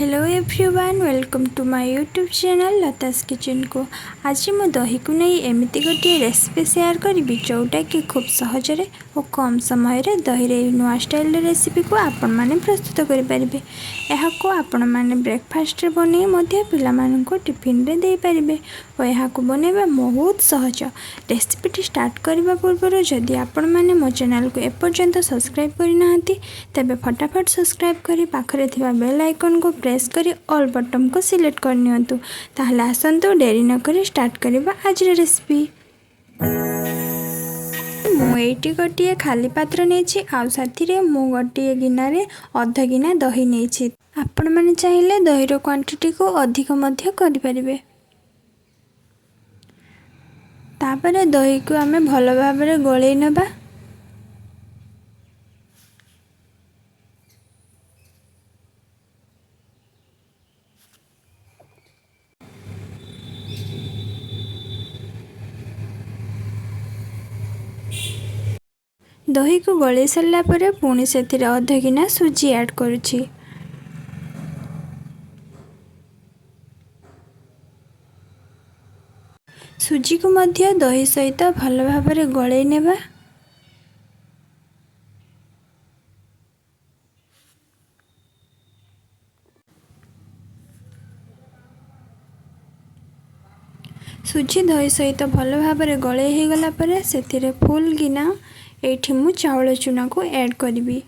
Hello everyone, welcome to my YouTube channel Lata's kitchen को। आज मु दही को नहीं एमती गोटे रेसिपी शेयर करी जोटा कि खूब सहजरे और कम समय रे दही रे नुआ स्टाइल रेसिपी को आपण माने प्रस्तुत करें। यह आपण माने ब्रेकफास्ट रे बने मध्य पिला माननको टिफिन रे दे पारिबे और यह बनैबा बहुत सहज। रेसिपीटी स्टार्ट करने पूर्व जदि आपण माने मो चैनल को एपर्यंत सब्सक्राइब करना तेबे फटाफट सब्सक्राइब करी पाखरे थिबा बेल आइकन को प्रेस करी ऑल बटन को सिलेक्ट कर नियंतु। ताहले आसंतु डेरी न करी स्टार्ट करबा आज रेसिपी। मु एटी गोटे खाली पात्र नेछि आउ साथी रे मु गोटे गिनारे अध गिना दही नेछि। आपण माने चाहिले दही रो क्वांटिटी को अधिक मध्य करि परिबे। तापरे दही को आमे भलो भाबरे गोळेई नबा। दही को गले सारा पर पुणी से अध गिना सुजी ऐड करुछि। सुजी को मध्य दही सहित भल भाव गले नेबा। सुजी दही सहित भल भाव गले हो गला पर से फुल गिना एठी मु चाउल चूना को ऐड करी।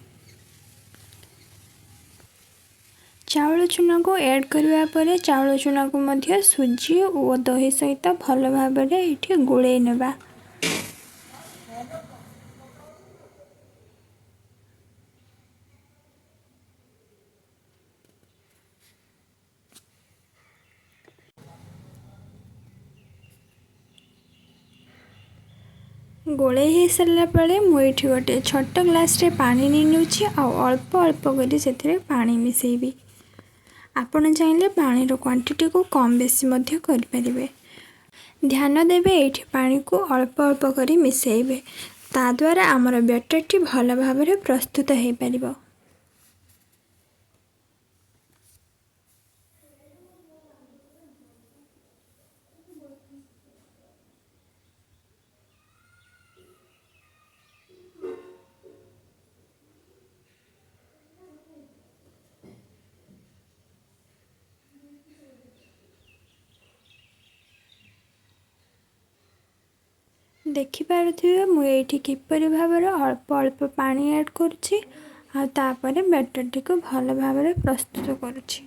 चाउल चूना को ऐड करबा परे चाउल चूना को मध्य सुजी और दही सहित भल भाव एठी गोळे नेबा। गोळे हो सारा पड़े मुझे गोटे छोट ग्लास रे पानी नहीं नौची आ अल्प अल्प करी से पानी मिसेबी। आपण चाहिए पानी रो क्वांटिटी को कम बेसी मध्य करि परिबे। ध्यान देबे एठी पानी को अल्प अल्प करी मिसेबे, ता द्वारा आमर बैटर टी भल भाव प्रस्तुत हो पारिबो। देखिपे मुझे किपर भाव अल्प अल्प पानी ऐड करुच्ची आ तापर बैटर टी को भल भाव प्रस्तुत करुच्ची।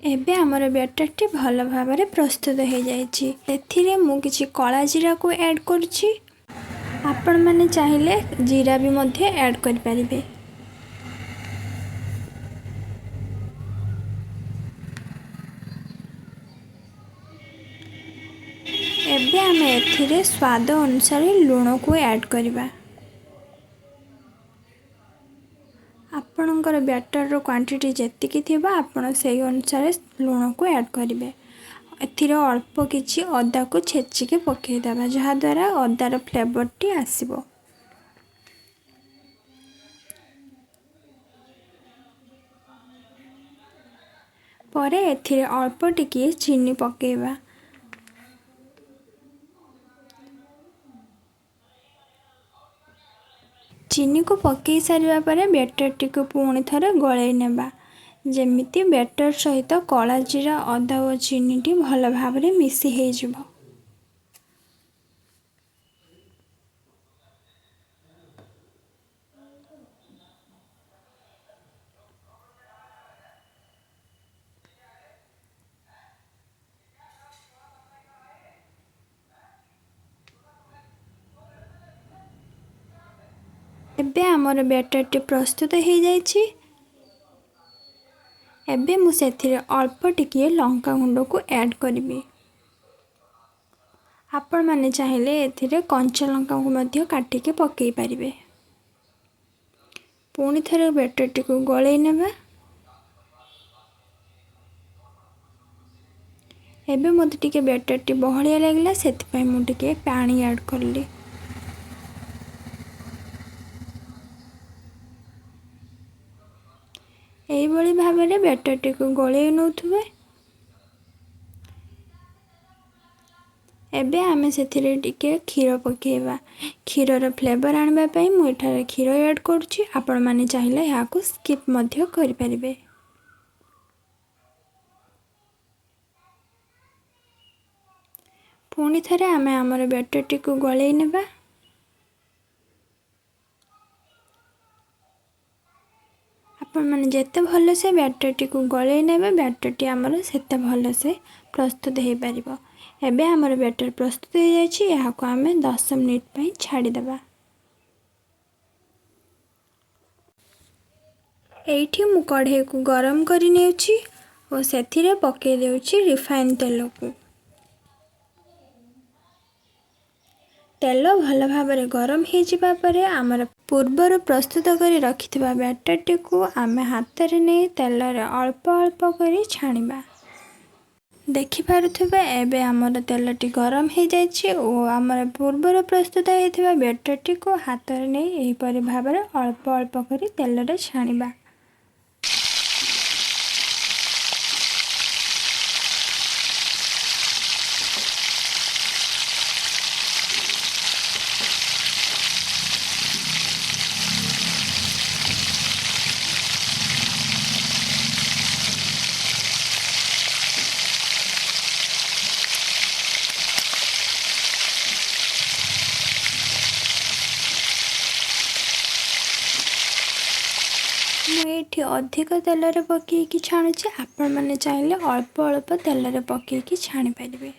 एबे आमर बैटर टी भल भाव प्रस्तुत हो जाइछि। एथिरे मु किछि कला जीरा को ऐड करुछि। आपण माने चाहिले जीरा भी मध्य ऐड कर परिबे। एबे आमे एथिरे स्वाद अनुसार लूण को ऐड करिबा। आपणकर बैटर रो क्वांटिटी जेतिकी थिबा आपण सेही अनुसार लूण को ऐड करिवे। एथिरे अल्प किछि अदा को छेचिके पकेइ देबा जहा द्वारा अदार फ्लेवर टी आसीबो। परे एथिरे अल्प टिके चीनी पकेइबा। चीनी को पकई सारिबा परे बैटर टी को पुणी थरे गळेई नेबा जेमिति बैटर सहित कला जीरा अदा और चीनी टी भल भाव मिसी हे जिवो। एबे आमर बैटर टी प्रस्तुत हो जाइछि। एबे मु सेथिरे अल्प टिके लंका गुंड को ऐड करिबी। आपण माने चाहिले एथिरे कंचा लंका को मध्य काटिके पकेई पारिबे। पुणी थे बैटरटी को गलई नेबा। एबे मते टिके बैटरटी बहलिया लागला सेतिपई मु टिके पानी ऐड करली। एई बळी भाबरे बैटरटी को गलई नउथुबे। एबे आमे सेथिरे टिके क्षीर पकेइबा। क्षीरर फ्लेवर आनबा पई मु एठारे क्षीर ऐड करछि। आपण माने चाहिले याको स्किप मध्य करि परिबे। पुणी थरे आमे हमर बैटरटी को गलई नेबा। आपण माने जेते भल से बैटरटी को गलई नेबे बैटरटी हमर सेते भल से प्रस्तुत हे परिबो। एबे हमर बैटर प्रस्तुत हो जायछि। याको आमे 10 मिनिट पई छाडी देबा। एठी मु कढ़े को गरम करि नेउछि और सेथिरे पके देउछि रिफाइन तेल को। तेल भल भाबरे गरम हे जिबा परे हमर पूर्वर प्रस्तुत करी रखिथिबा बैटरटी को आमे हाथरे नै तेल रे अल्प अल्प करी छाणीबा। देखि पारुथिबे एबे हमर तेलटी गरम हे जायछि ओ हमर पूर्वर प्रस्तुत हेथिबा बैटरटी को हाथरे नै एही परि भाबरे अल्प अल्प करी तेल रे छाणीबा। मुझे अधिक तेल रे पकईकि छाणुचे। आपण माने चाहिले अल्प अल्प तेल रे पकईकि छाणी पारिबे।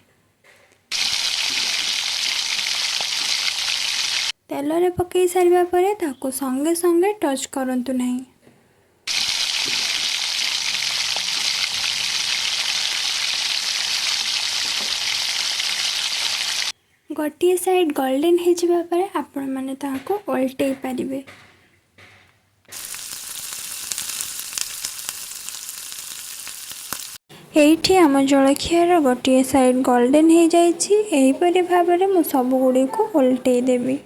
तेल रे पकई सारिबा परे ताको संगे संगे टच करंतु नहीं। गोटे साइड गोल्डन हे जिबा परे आपण माने ताको उल्टेई पारिबे। एठी आम जलखियार गोटे साइड गोल्डन हो जाइछि। एही परि भाबरे मु सब गुडी को उल्टेई देबी।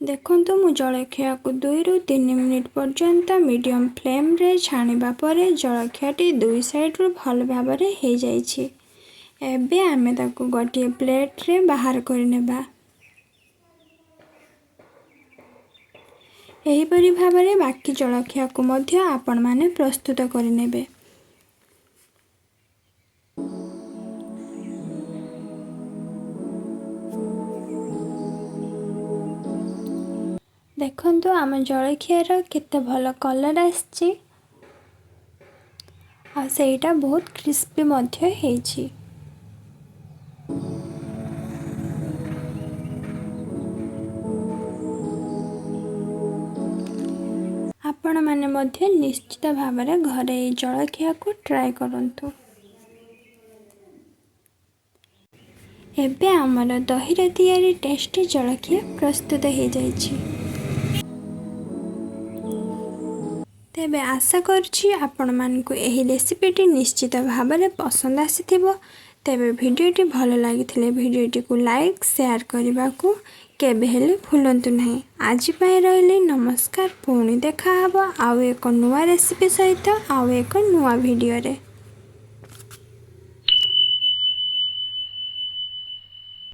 देखंतु मु जलखिया को 2 ରୁ 3 मिनिट पर्यंत मीडियम फ्लेम रे छाणीबा परे जलखियाटी दुई साइड रू भल भाबरे हे जाइछि। एबे आमे ताको गोटे प्लेट रे बाहर कर नेबा। एही परि भाबरे बाकी जलखिया को मध्य आपण माने प्रस्तुत कर नेबे। देखंतु आम जलखियार केते भल कलर आछि आ सेटा बहुत क्रिस्पी मध्य हेछि। आपण माने मध्य निश्चित भाबरे घरे जलखिया को ट्राई करंतु। एबे हमर दहीरे तैयारी टेस्टी जलखिया प्रस्तुत हो जाइछि। तेबे आशा करछि आपण मानकु एही रेसिपीटी निश्चित भाबरे पसंद आसीथिबो। तेबे भिडियोटी भल लागिथिले भिडियोटी को लाइक शेयर करने को केबे हेले भूलंतु नहीं। आज पाए रहिले नमस्कार। पुणी देखा हबो आउ एक नुआ रेसिपी सहित आउ एक नुआ भिडियो रे।